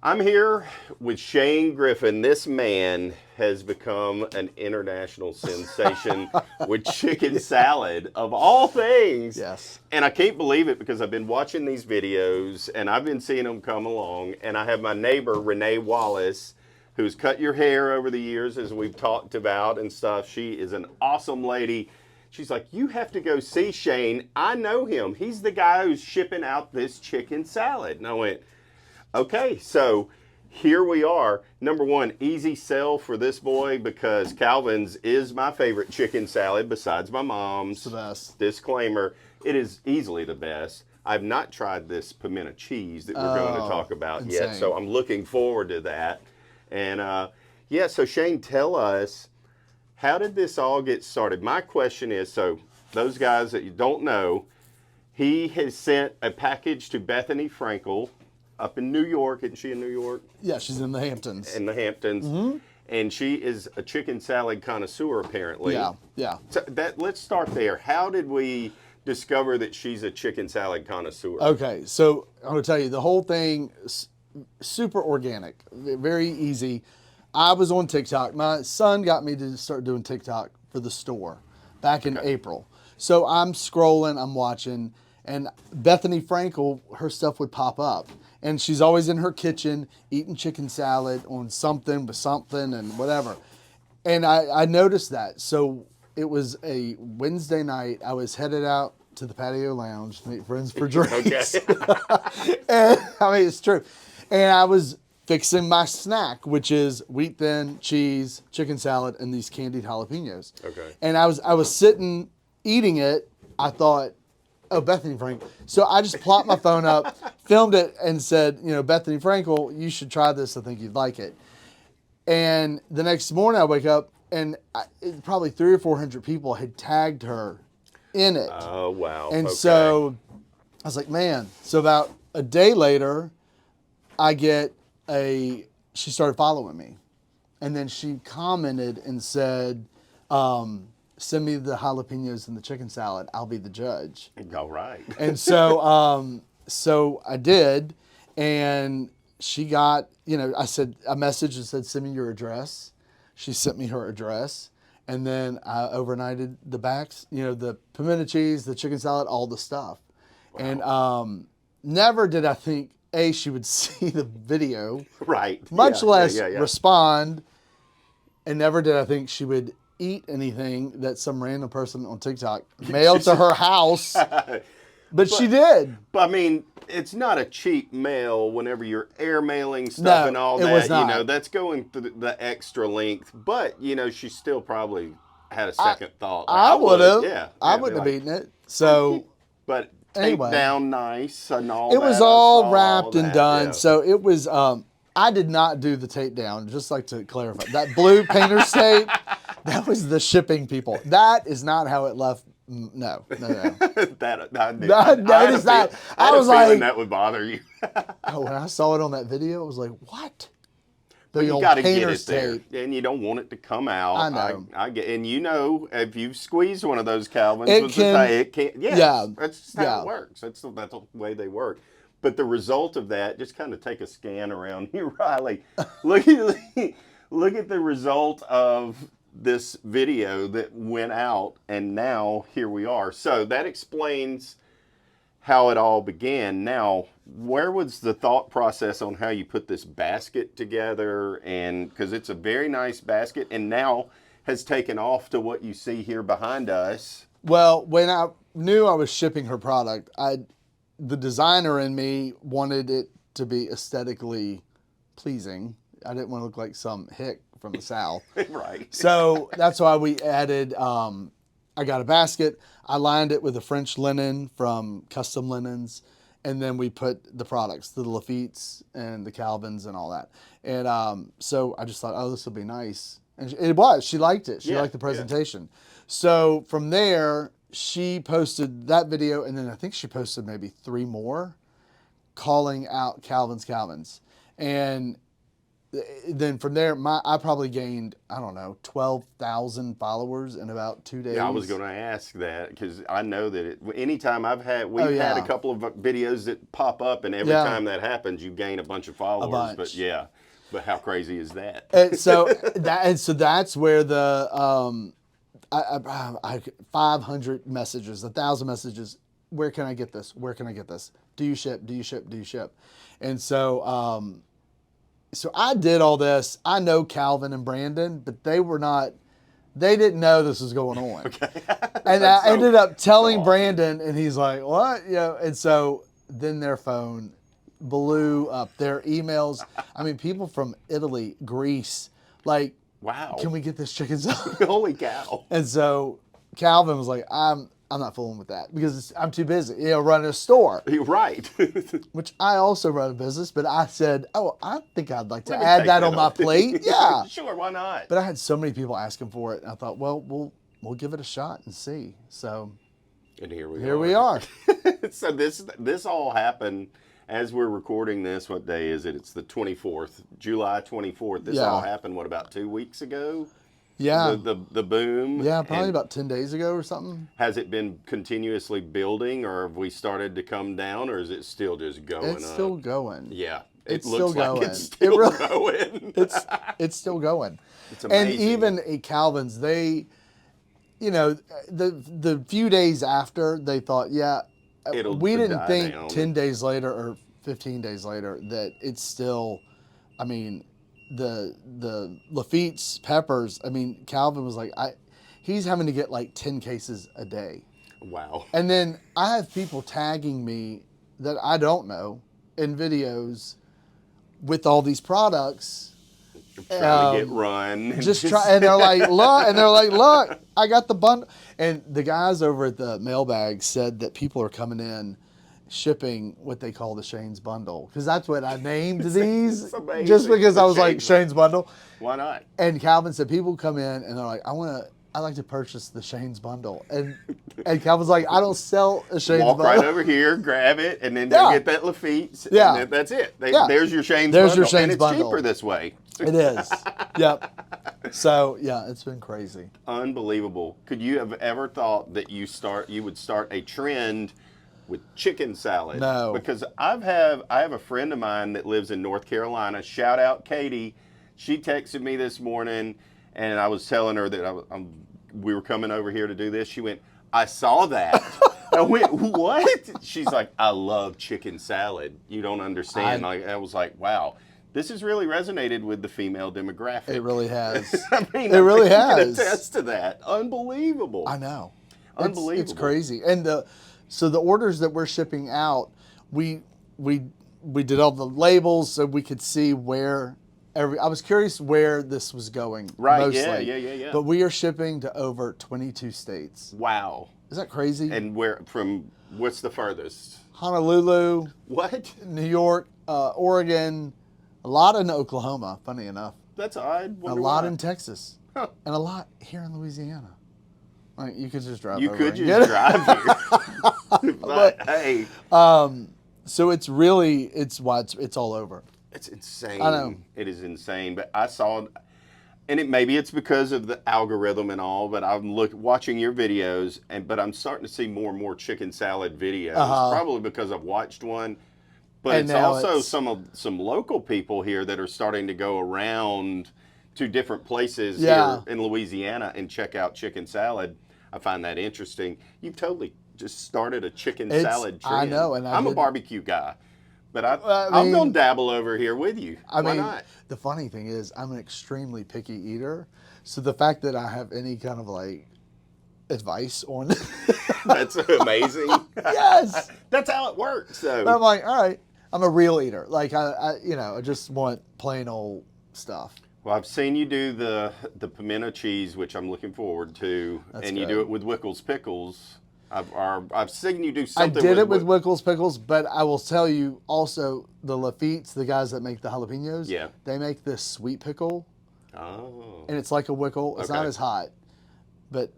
I'm here with Shane Griffin. This man has become an international sensation with chicken salad, of all things. Yes. And I can't believe it because I've been watching these videos and I've been seeing them come along. And I have my neighbor, Renee Wallace, who's cut your hair over the years, as we've talked about and stuff. She is an awesome lady. She's like, you have to go see Shane. I know him. He's the guy who's shipping out this chicken salad. And I went, okay, so here we are. Number one, easy sell for this boy because Calvin's is my favorite chicken salad besides my mom's. It's the best. Disclaimer, it is easily the best. I've not tried this pimento cheese that we're going to talk about yet, so I'm looking forward to that. And yeah, so Shane, tell us, how did this all get started? My question is, so those guys that you don't know, he has sent a package to Bethenny Frankel up in New York. Isn't she in New York? Yeah, she's in the Hamptons. In the Hamptons. Mm-hmm. And she is a chicken salad connoisseur, apparently. Yeah. So let's start there. How did we discover that she's a chicken salad connoisseur? Okay, so I'm going to tell you, the whole thing is super organic, very easy. I was on TikTok. My son got me to start doing TikTok for the store back in April. So I'm scrolling, I'm watching, and Bethenny Frankel, her stuff would pop up. And she's always in her kitchen eating chicken salad on something with something and whatever. And I noticed that. So it was a Wednesday night. I was headed out to the patio lounge to meet friends for drinks. And I mean, it's true. And I was fixing my snack, which is wheat thin, cheese, chicken salad, and these candied jalapenos. Okay. And I was sitting eating it. I thought, oh, Bethenny Frankel. So I just plopped my phone up, filmed it, and said, Bethenny Frankel, you should try this. I think you'd like it. And the next morning I wake up, and probably 300 or 400 people had tagged her in it. Oh, wow. And so I was like, man. So about a day later, she started following me. And then she commented and said, send me the jalapenos and the chicken salad. I'll be the judge. All right. And so, so I did, and she got, I messaged and said, send me your address. She sent me her address, and then I overnighted the backs, the pimento cheese, the chicken salad, all the stuff. Wow. And never did I think, she would see the video. Right. Much less respond, and never did I think she would eat anything that some random person on TikTok mailed to her house, but she did. But I mean, it's not a cheap mail whenever you're air mailing stuff and all that. It was not. That's going through the extra length. But she still probably had a second thought. I would have. Yeah, I wouldn't have eaten it. So, but anyway, down nice and all. It was all wrapped and done. Yeah. So it was. I did not do the tape down. Just like to clarify, that blue painter's tape. That was the shipping people. That is not how it left. No. that I noticed that. I was like, that would bother you. When I saw it on that video, I was like, what? But you got to get it there, and you don't want it to come out. I know. I get, and if you squeeze one of those Calvins, it can't. Yeah, that's just how it works. That's the way they work. But the result of that, just kind of take a scan around here, Riley. Look at the result of this video that went out, and now here we are. So that explains how it all began. Now, where was the thought process on how you put this basket together? And because it's a very nice basket, and now has taken off to what you see here behind us. Well, when I knew I was shipping her product, the designer in me wanted it to be aesthetically pleasing. I didn't want to look like some hick from the South. Right. So that's why we added, I got a basket. I lined it with a French linen from Custom Linens. And then we put the products, the Lafitte's and the Calvins and all that. And so I just thought, this will be nice. And it was. She liked it. She liked the presentation. Yeah. So from there, she posted that video. And then I think she posted maybe 3 more calling out Calvin's. And then from there, I probably gained, I don't know, 12,000 followers in about 2 days. Yeah, I was going to ask that because I know that anytime we've Oh, yeah. had a couple of videos that pop up, and every Yeah. time that happens, you gain a bunch of followers. bunch. But yeah, but how crazy is that? So that's where the 500 messages, 1,000 messages. Where can I get this? Where can I get this? Do you ship? Do you ship? Do you ship? And so, so I did all this. I know Calvin and Brandon, but they didn't know this was going on. Okay. And I ended up telling awesome. Brandon, and he's like, what? And so then their phone blew up. Their emails. I mean, people from Italy, Greece, like, Wow. can we get this chicken salad? Holy cow. And so Calvin was like, I'm not fooling with that because I'm too busy, running a store. You're right. Which I also run a business, but I said, oh, I think I'd like to Let me add take that on my plate. Yeah. Sure, why not? But I had so many people asking for it, and I thought, well, we'll give it a shot and see. So And here here we are. So this all happened as we're recording this. What day is it? It's the 24th, July 24th. This Yeah. all happened, what, about 2 weeks ago? Yeah. The boom. Yeah, probably And about 10 days ago or something. has it been continuously building, or have we started to come down, or is it still just going It's up? still going. Yeah. It's It looks still like going. it's still really- going. It's still going. It's And amazing. even at Calvin's, they, the few days after, they thought, we didn't die think down. 10 days later or 15 days later that it's still, I mean, the Lafitte's peppers, I mean, Calvin was like, he's having to get like 10 cases a day. Wow. And then I have people tagging me that I don't know in videos with all these products. Trying to get run. And And they're like, look, I got the bundle. And the guys over at the mailbag said that people are coming in shipping what they call the Shane's bundle, because that's what I named these, amazing. just because The I was like Shane's Shane's bundle. Why not? And Calvin said people come in and they're like, I'd like to purchase the Shane's bundle, and Calvin's like, I don't sell a Shane's Walk bundle. right over here, grab it, and then Yeah. go get that Lafitte's. Yeah. And that's it. Yeah. There's your Shane's There's bundle. your Shane's and it's bundle. cheaper this way. It is. Yep. So yeah, it's been crazy. Unbelievable. Could you have ever thought that you would start a trend with chicken salad? No. Because I have a friend of mine that lives in North Carolina. Shout out Katie. She texted me this morning, and I was telling her that we were coming over here to do this. She went, I saw that. I went, what? She's like, I love chicken salad. You don't understand. I was like, wow. This has really resonated with the female demographic. It really has. I mean, It really you can has. attest to that. Unbelievable. I know. Unbelievable. It's crazy. And so the orders that we're shipping out, we did all the labels so we could see where I was curious where this was going. Right, Mostly. yeah. But we are shipping to over 22 states. Wow. Is that crazy? And what's the furthest? Honolulu, What? New York, Oregon, a lot in Oklahoma, funny enough. That's odd. A lot in Texas. Huh. And a lot here in Louisiana. Like, you could just drive You over could and just get it. drive here. But hey, So it's really, it's all over. it's insane. I know. It is insane. But I saw, and maybe it's because of the algorithm and all, but I'm watching your videos, but I'm starting to see more and more chicken salad videos. Probably because I've watched one. But And it's now also it's- some local people here that are starting to go around to different places Yeah. here in Louisiana and check out chicken salad. I find that interesting. You've totally just started a chicken salad trend. I know, and I'm a did- barbecue guy, but I I'm mean- going to dabble over here with you. I Why mean, not? the funny thing is, I'm an extremely picky eater. So the fact that I have any kind of like advice on That's amazing. yes, That's how it works. So I'm like, all right, I'm a real eater. Like I just want plain old stuff. well, I've seen you do the pimento cheese, which I'm looking forward to, That's and you good. do it with Wickles pickles. I've seen you do I something. did it with Wickles Pickles, but I will tell you also the Lafitte's, the guys that make the jalapenos, Yeah. they make this sweet pickle, Oh, and it's like a Wickle. It's not Okay. as hot, but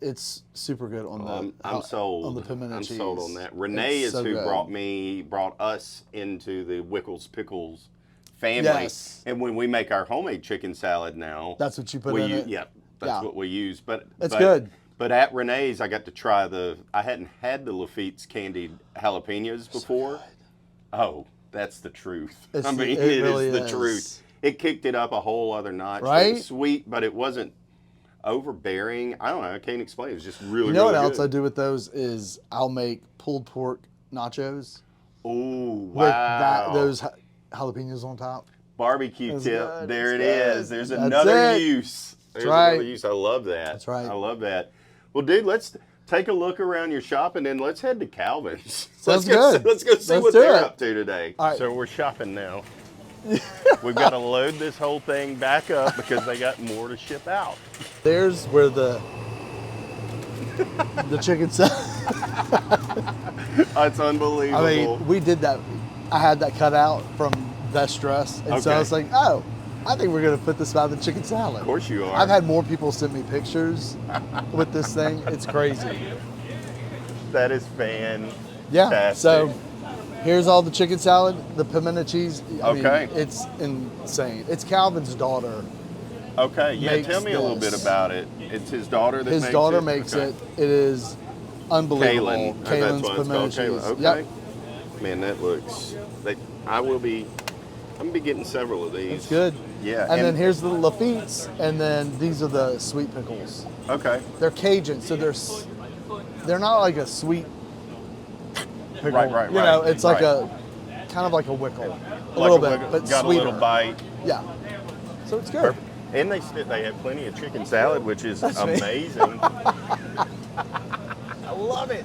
it's super good on the. I'm sold. on the pimento I'm cheese. sold on that. Renee It's is so who good. brought us into the Wickles Pickles family. Yes. And when we make our homemade chicken salad now, That's what you put in it? Yeah, that's Yeah. what we use. But It's good. But at Renee's, I got to try I hadn't had the Lafitte's candied jalapenos before. Oh, that's the truth. It is really the is. truth. It kicked it up a whole other notch. Right? It was sweet, but it wasn't overbearing. I don't know. I can't explain. It was just really, You know really what else good. I do with those is I'll make pulled pork nachos Oh, with wow. those jalapenos on top. Barbecue It's tip. good. There It's it good. is. There's That's another it. use. There's right. another use. I love that. That's right. I love that. Well, dude, let's take a look around your shop and then let's head to Calvin's. Sounds good. Let's go see Let's what do they're it. up to today. All right. So we're shopping now. We've got to load this whole thing back up because they got more to ship out. There's where the chicken salad. That's unbelievable. I mean, we did that. I had that cut out from Best Dress, and so I Okay. was like, oh, I think we're gonna put this by the chicken salad. Of course you are. I've had more people send me pictures with this thing. It's crazy. That is fantastic. Yeah. So here's all the chicken salad, the pimento cheese. I mean, Okay. it's insane. It's Calvin's daughter. Okay, yeah, makes tell me a little bit this. about it. It's his daughter that His makes daughter it? makes Okay. it. It is unbelievable. Kaylin. That's Kaylin's why it's pimento called cheese. Kaylin. Okay. Yep. Man, that looks. I'm gonna be getting several of these. It's good. Yeah. And then here's the Lafitte's, and then these are the sweet pickles. Okay. They're Cajun, so they're not like a sweet pickle. Right. You know, it's like right. kind of like a wickle, a Like little a bit, wiggle- but got sweeter. a little bite. Yeah. So it's good. And they have plenty of chicken salad, which is That's me. amazing. I love it.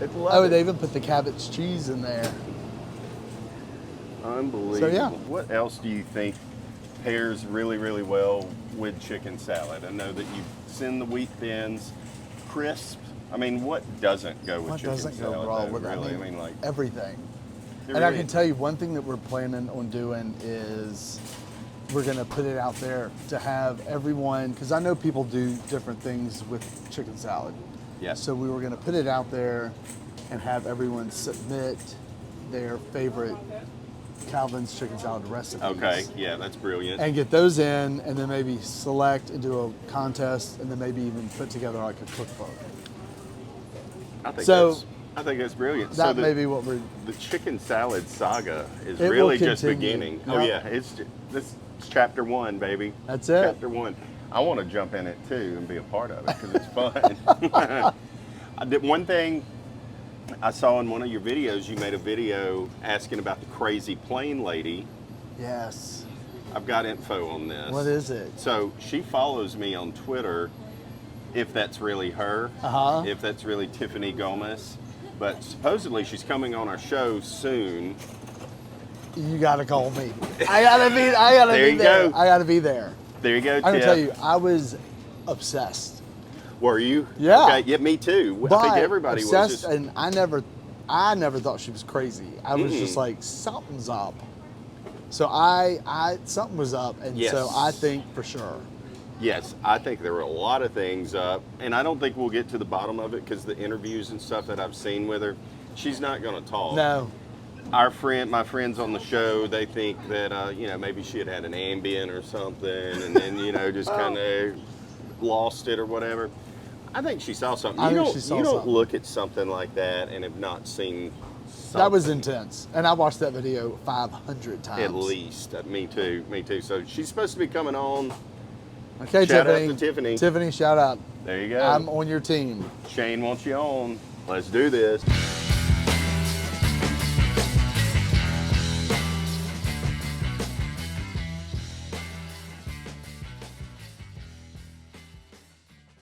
It's Oh, love they it. even put the cabbage cheese in there. Unbelievable. So, yeah. What else do you think pairs really, really well with chicken salad? I know that you send the wheat thins, crisp. I mean, what doesn't go with What chicken doesn't salad? go wrong though, with it? really? I mean, like, everything. there And I really- can tell you one thing that we're planning on doing is we're gonna put it out there to have everyone, because I know people do different things with chicken salad. Yeah. So we were gonna put it out there and have everyone submit their favorite Calvin's chicken salad recipes. Okay, yeah, that's brilliant. And get those in, and then maybe select and do a contest, and then maybe even put together like a cookbook. I think that's brilliant. That so may be what we're. the chicken salad saga is It will really just continue. beginning. Oh Yep. yeah, this is chapter 1, baby. That's it. Chapter 1. I want to jump in it too and be a part of it because it's fun. I did one thing I saw in one of your videos. You made a video asking about the crazy plane lady. Yes. I've got info on this. What is it? So she follows me on Twitter. If that's really her, Uh-huh. if that's really Tiffany Gomez, but supposedly she's coming on our show soon. You gotta call me. I gotta There be you there. go. I gotta be there. There you go, I'm gonna Tiff. tell you, I was obsessed. Were you? Yeah. Okay, yeah, me too. I But think everybody obsessed, was just. and I never thought she was crazy. I was just Mm-mm. like, something's up. So I something was up, and Yes. so I think for sure. Yes, I think there were a lot of things up, and I don't think we'll get to the bottom of it because the interviews and stuff that I've seen with her, she's not going to talk. No. My friends on the show, they think that maybe she had an Ambien or something, and then just kind of lost it or whatever. I think she saw something. I You think don't she saw you don't something. look at something like that and have not seen something. That was intense, and I watched that video 500 times. At least. Me too. So she's supposed to be coming on. Okay, Shout out Tiffany. to Tiffany. Tiffany, shout out. There you go. I'm on your team. Shane wants you on. Let's do this.